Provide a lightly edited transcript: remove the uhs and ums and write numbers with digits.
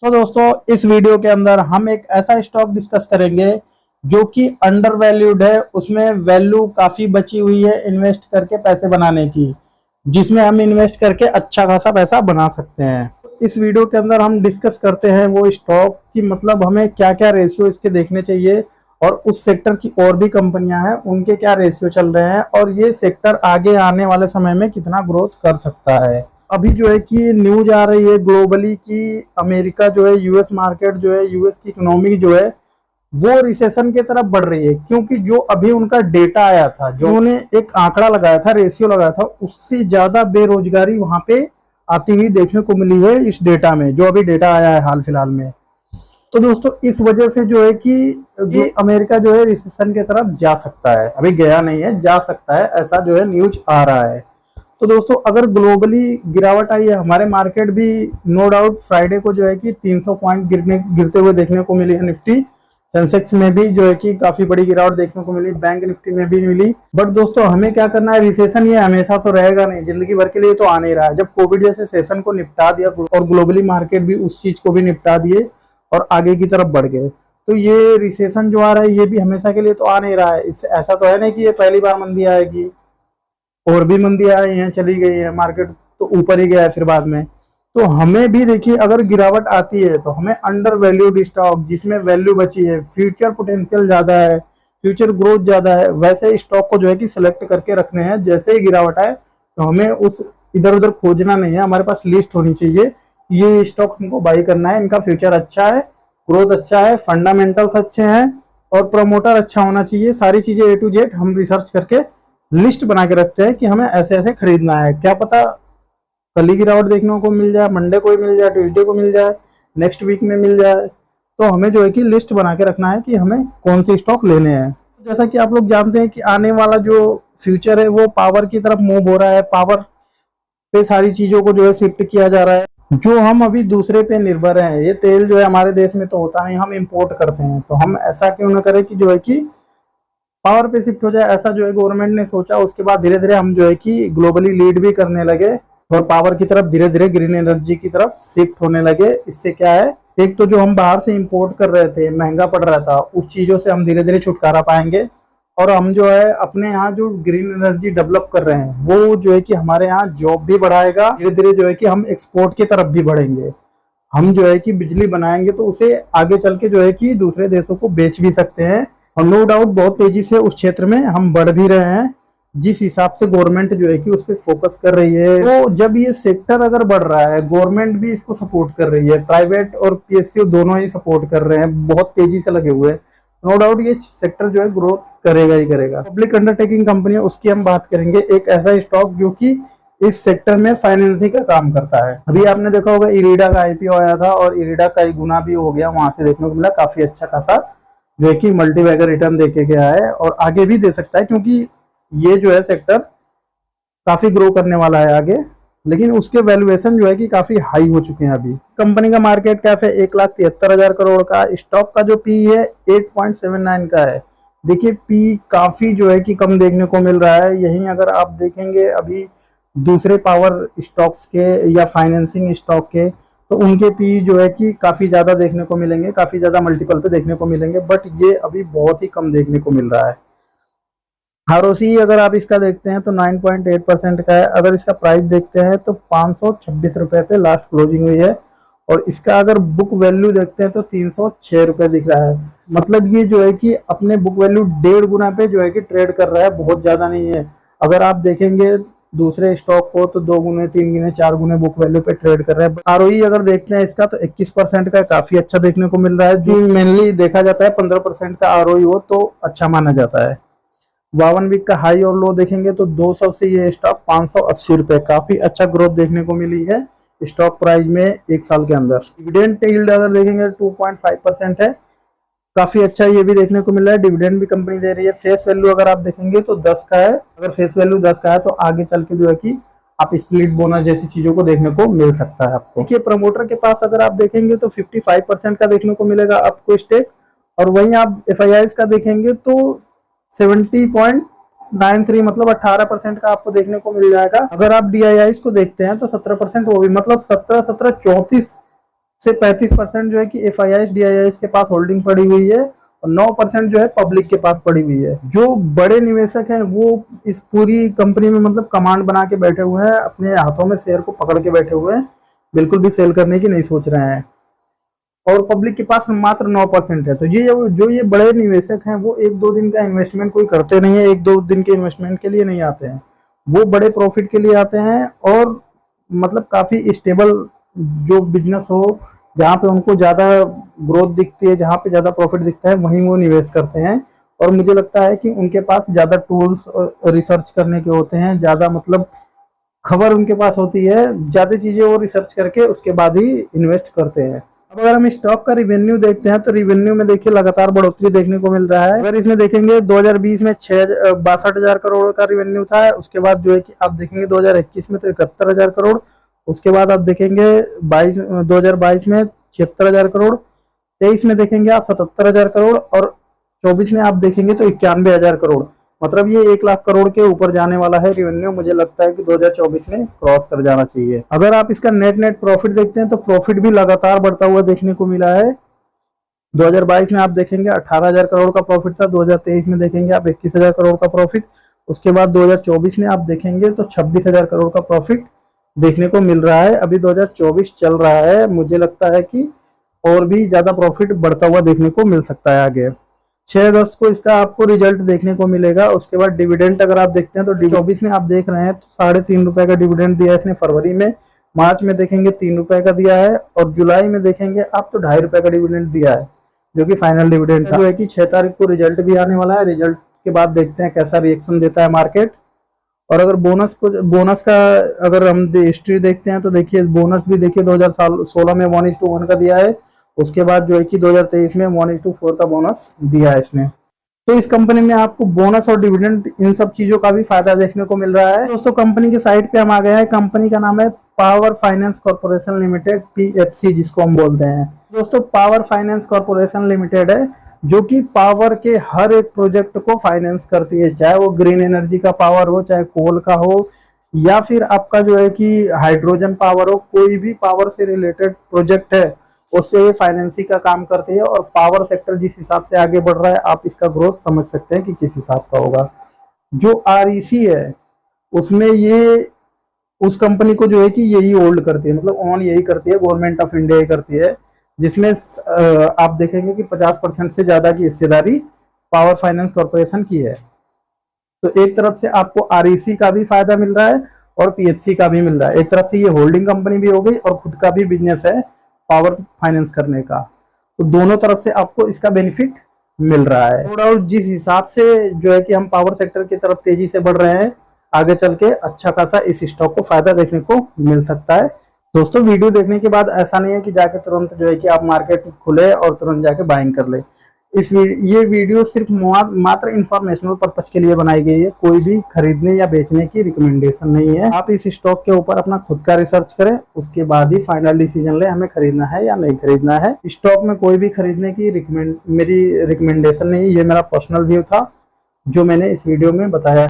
तो दोस्तों इस वीडियो के अंदर हम एक ऐसा स्टॉक डिस्कस करेंगे जो कि अंडर वैल्यूड है, उसमें वैल्यू काफी बची हुई है इन्वेस्ट करके पैसे बनाने की, जिसमें हम इन्वेस्ट करके अच्छा खासा पैसा बना सकते हैं। इस वीडियो के अंदर हम डिस्कस करते हैं वो स्टॉक की मतलब हमें क्या क्या रेशियो इसके देखने चाहिए और उस सेक्टर की और भी कंपनियां हैं उनके क्या रेशियो चल रहे हैं और ये सेक्टर आगे आने वाले समय में कितना ग्रोथ कर सकता है। अभी जो है कि न्यूज आ रही है ग्लोबली कि अमेरिका जो है यूएस मार्केट जो है यूएस की इकोनॉमी जो है वो रिसेशन की तरफ बढ़ रही है, क्योंकि जो अभी उनका डेटा आया था, जो उन्होंने एक आंकड़ा लगाया था, रेशियो लगाया था, उससे ज्यादा बेरोजगारी वहां पे आती हुई देखने को मिली है इस डेटा में, जो अभी डेटा आया है हाल फिलहाल में। तो दोस्तों इस वजह से जो है कि ये अमेरिका जो है रिसेशन की तरफ जा सकता है, अभी गया नहीं है, जा सकता है, ऐसा जो है न्यूज आ रहा है। तो दोस्तों अगर ग्लोबली गिरावट आई है, हमारे मार्केट भी नो डाउट फ्राइडे को जो है कि 300 पॉइंट गिरते हुए देखने को मिली है। निफ्टी सेंसेक्स में भी जो है कि काफी बड़ी गिरावट देखने को मिली, बैंक निफ्टी में भी मिली। बट दोस्तों हमें क्या करना है, रिसेशन ये हमेशा तो रहेगा नहीं, जिंदगी भर के लिए तो आ नहीं रहा है। जब कोविड जैसे सेशन को निपटा दिया और ग्लोबली मार्केट भी उस चीज को भी निपटा दिए और आगे की तरफ बढ़ गए, तो ये रिसेशन जो आ रहा है ये भी हमेशा के लिए तो आ नहीं रहा है। इससे ऐसा तो है नहीं कि ये पहली बार मंदी आएगी, और भी मंदी आई है, चली गई है, मार्केट तो ऊपर ही गया है फिर बाद में। तो हमें भी देखिए अगर गिरावट आती है तो हमें अंडर वैल्यूड स्टॉक जिसमें वैल्यू बची है, फ्यूचर पोटेंशियल ज्यादा है, फ्यूचर ग्रोथ ज्यादा है, वैसे स्टॉक को जो है कि सिलेक्ट करके रखने हैं। जैसे ही गिरावट आए तो हमें उस इधर उधर खोजना नहीं है, हमारे पास लिस्ट होनी चाहिए, ये स्टॉक हमको बाई करना है, इनका फ्यूचर अच्छा है, ग्रोथ अच्छा है, फंडामेंटल्स अच्छे हैं और प्रमोटर अच्छा होना चाहिए। सारी चीजें ए टू जेड हम रिसर्च करके लिस्ट बना के रखते हैं कि हमें ऐसे ऐसे खरीदना है। क्या पता कल ही गिरावट देखने को मिल जाए, मंडे को ही मिल जाए, ट्यूसडे को मिल जाए, नेक्स्ट वीक में मिल जाए। तो हमें जो है कि लिस्ट बना के रखना है कि हमें कौन से स्टॉक लेने हैं। जैसा कि आप लोग जानते हैं कि आने वाला जो फ्यूचर है वो पावर की तरफ मूव हो रहा है, पावर पे सारी चीजों को जो है शिफ्ट किया जा रहा है। जो हम अभी दूसरे पे निर्भर हैं, ये तेल जो है हमारे देश में तो होता नहीं, हम इम्पोर्ट करते हैं, तो हम ऐसा क्यों ना करें कि जो है कि पावर पे शिफ्ट हो जाए। ऐसा जो है गवर्नमेंट ने सोचा, उसके बाद धीरे धीरे हम जो है कि ग्लोबली लीड भी करने लगे और पावर की तरफ धीरे धीरे ग्रीन एनर्जी की तरफ शिफ्ट होने लगे। इससे क्या है, एक तो जो हम बाहर से इंपोर्ट कर रहे थे, महंगा पड़ रहा था, उस चीजों से हम धीरे धीरे छुटकारा पाएंगे और हम जो है अपने यहाँ जो ग्रीन एनर्जी डेवलप कर रहे हैं वो जो है कि हमारे यहाँ जॉब भी बढ़ाएगा। धीरे धीरे जो है कि हम एक्सपोर्ट की तरफ भी बढ़ेंगे। हम जो है कि बिजली बनाएंगे तो उसे आगे चल के जो है कि दूसरे देशों को बेच भी सकते हैं और नो डाउट बहुत तेजी से उस क्षेत्र में हम बढ़ भी रहे हैं, जिस हिसाब से गवर्नमेंट जो है कि उस पर फोकस कर रही है। तो जब ये सेक्टर अगर बढ़ रहा है, गवर्नमेंट भी इसको सपोर्ट कर रही है, प्राइवेट और पीएसयू दोनों ही सपोर्ट कर रहे हैं, बहुत तेजी से लगे हुए हैं, नो डाउट ये सेक्टर जो है ग्रोथ करेगा ही करेगा। पब्लिक अंडरटेकिंग कंपनी है, उसकी हम बात करेंगे। एक ऐसा स्टॉक जो कि इस सेक्टर में फाइनेंसिंग का काम करता है। अभी आपने देखा होगा इरिडा का आईपीओ आया था और इरिडा कई गुना भी हो गया, वहां से देखने को मिला काफी अच्छा खासा जो है कि मल्टीबैगर रिटर्न देके गया है और आगे भी दे सकता है, क्योंकि ये जो है सेक्टर काफी ग्रो करने वाला है आगे। लेकिन उसके वैल्यूएशन जो है कि काफी हाई हो चुके हैं। अभी कंपनी का मार्केट कैप है 1,73,000 करोड़ का, स्टॉक का जो पी है 8.79 का है। देखिए पी काफी जो है कि कम देखने को मिल रहा है। यही अगर आप देखेंगे अभी दूसरे पावर स्टॉक्स के या फाइनेंसिंग स्टॉक के, तो उनके पी जो है कि काफी ज्यादा देखने को मिलेंगे, काफी ज्यादा मल्टीपल पे देखने को मिलेंगे, बट ये अभी बहुत ही कम देखने को मिल रहा है। आरओसी अगर आप इसका देखते हैं तो 9.8% का है। अगर इसका प्राइस देखते हैं तो 526 रुपए पे लास्ट क्लोजिंग हुई है और इसका अगर बुक वैल्यू देखते हैं तो 306 रुपए दिख रहा है। मतलब ये जो है कि अपने बुक वैल्यू 1.5 गुना पे जो है कि ट्रेड कर रहा है, बहुत ज्यादा नहीं है। अगर आप देखेंगे दूसरे स्टॉक को तो 2 गुने, 3 गुने, 4 गुने बुक वैल्यू पे ट्रेड कर रहा है। आरओई अगर देखते हैं इसका तो 21% का काफी अच्छा देखने को मिल रहा है, जो मेनली देखा जाता है 15% का आरओई हो तो अच्छा माना जाता है। 52 वीक का हाई और लो देखेंगे तो 200 से ये स्टॉक 580 रुपए, काफी अच्छा ग्रोथ देखने को मिली है स्टॉक प्राइस में एक साल के अंदर। डिविडेंड यील्ड अगर देखेंगे 2.5% है, काफी अच्छा ये भी देखने को मिल रहा है। डिविडेंड भी कंपनी दे रही है। फेस वैल्यू अगर आप देखेंगे तो 10 का है। अगर फेस वैल्यू 10 का है तो आगे चल के जो है कि आप स्प्लिट बोनस जैसी चीजों को देखने को मिल सकता है आपको। देखिए प्रमोटर के पास अगर आप देखेंगे तो 55% का देखने को मिलेगा आपको स्टेक, और वहीं आप एफआईआई का देखेंगे तो 70.93 मतलब 18% का आपको देखने को मिल जाएगा। अगर आप डीआईआई को देखते हैं तो 17%, वो भी मतलब 17, 17, 34 से 35% जो है कि FIIs DIIs के पास होल्डिंग पड़ी हुई है और 9% जो है पब्लिक के पास पड़ी हुई है। जो बड़े निवेशक हैं वो इस पूरी कंपनी में मतलब कमांड बना के बैठे हुए हैं, अपने हाथों में शेयर को पकड़ के बैठे हुए हैं, बिल्कुल भी सेल करने की नहीं सोच रहे हैं। और पब्लिक के पास मात्र 9% है। तो ये जो ये बड़े निवेशक हैं वो 1-2 दिन का इन्वेस्टमेंट कोई करते नहीं है, 1-2 दिन के इन्वेस्टमेंट के लिए नहीं आते हैं, वो बड़े प्रॉफिट के लिए आते हैं और मतलब काफ़ी स्टेबल जो बिजनेस हो, जहाँ पे उनको ज़्यादा ग्रोथ दिखती है, जहाँ पे ज़्यादा प्रॉफिट दिखता है, वहीं वो निवेश करते हैं। और मुझे लगता है कि उनके पास ज़्यादा टूल्स रिसर्च करने के होते हैं, ज़्यादा मतलब खबर उनके पास होती है, ज़्यादा चीज़ें वो रिसर्च करके उसके बाद ही इन्वेस्ट करते हैं। अब अगर हम स्टॉक का रिवेन्यू देखते हैं तो रिवेन्यू में देखिए लगातार बढ़ोतरी देखने को मिल रहा है। अगर इसमें देखेंगे 2020 में 62,000 करोड़ का रिवेन्यू था, उसके बाद जो है कि आप देखेंगे 2021 में तो 71,000 करोड़, उसके बाद आप देखेंगे 2022 में 76,000 करोड़, 23 में देखेंगे आप 77,000 करोड़ और 24 में आप देखेंगे तो 91,000 करोड़। मतलब ये 1 लाख करोड़ के ऊपर जाने वाला है रिवेन्यू। मुझे लगता है कि 2024 में क्रॉस कर जाना चाहिए। अगर आप इसका नेट प्रॉफिट देखते हैं तो प्रॉफिट भी लगातार बढ़ता हुआ देखने को मिला है। 2022 में आप देखेंगे 18,000 करोड़ का प्रॉफिट था, 2023 में देखेंगे आप 21,000 करोड़ का प्रॉफिट, उसके बाद 2024 में आप देखेंगे तो 26,000 करोड़ का प्रॉफिट देखने को मिल रहा है। अभी 2024 चल रहा है, मुझे लगता है कि और भी ज्यादा प्रॉफिट बढ़ता हुआ देखने को मिल सकता है आगे। 6 अगस्त को इसका आपको रिजल्ट देखने को मिलेगा। उसके बाद डिविडेंड अगर आप देखते हैं तो 24 में आप देख रहे हैं तो 3.5 रुपए का डिविडेंड दिया है इसने फरवरी में, मार्च में देखेंगे 3 रुपए का दिया है और जुलाई में देखेंगे आप तो 2.5 रुपए का डिविडेंड दिया है, जो कि फाइनल डिविडेंड था। जो है कि 6 तारीख को रिजल्ट भी आने वाला है। रिजल्ट के बाद देखते हैं कैसा रिएक्शन देता है मार्केट। और अगर बोनस का अगर हम हिस्ट्री देखते हैं तो देखिए बोनस भी देखिए 2016 में 1:1 का दिया है, उसके बाद जो है कि 2023 में 1:4 का बोनस दिया है इसने। तो इस कंपनी में आपको बोनस और डिविडेंड इन सब चीजों का भी फायदा देखने को मिल रहा है। दोस्तों कंपनी के साइट पे हम आ गए हैं। कंपनी का नाम है power finance corporation limited, PFC जिसको हम बोलते हैं। दोस्तों पावर फाइनेंस कॉर्पोरेशन लिमिटेड है जो कि पावर के हर एक प्रोजेक्ट को फाइनेंस करती है, चाहे वो ग्रीन एनर्जी का पावर हो, चाहे कोल का हो, या फिर आपका जो है कि हाइड्रोजन पावर हो, कोई भी पावर से रिलेटेड प्रोजेक्ट है उससे ये फाइनेंसिंग का काम करती है। और पावर सेक्टर जिस हिसाब से आगे बढ़ रहा है आप इसका ग्रोथ समझ सकते हैं कि किस हिसाब का होगा। जो REC है उसमें ये उस कंपनी को जो है कि यही होल्ड करती है, मतलब ऑन यही करती है, गवर्नमेंट ऑफ इंडिया ही करती है, जिसमें आप देखेंगे कि 50% से ज्यादा की हिस्सेदारी पावर फाइनेंस कॉर्पोरेशन की है। तो एक तरफ से आपको REC का भी फायदा मिल रहा है और PFC का भी मिल रहा है। एक तरफ से ये होल्डिंग कंपनी भी हो गई और खुद का भी बिजनेस है पावर फाइनेंस करने का, तो दोनों तरफ से आपको इसका बेनिफिट मिल रहा है। नो डाउट जिस हिसाब से जो है कि हम पावर सेक्टर की तरफ तेजी से बढ़ रहे हैं, आगे चल के अच्छा खासा इस स्टॉक को फायदा देखने को मिल सकता है। दोस्तों वीडियो देखने के बाद ऐसा नहीं है कि जाके तुरंत जो है कि आप मार्केट खुले और तुरंत जाके बाइंग कर ले। ये वीडियो सिर्फ मात्र इंफॉर्मेशनल पर्पज के लिए बनाई गई है, कोई भी खरीदने या बेचने की रिकमेंडेशन नहीं है। आप इस स्टॉक के ऊपर अपना खुद का रिसर्च करें, उसके बाद ही फाइनल डिसीजन ले हमें खरीदना है या नहीं खरीदना है। स्टॉक में कोई भी खरीदने की मेरी रिकमेंडेशन नहीं, ये मेरा पर्सनल व्यू था जो मैंने इस वीडियो में बताया।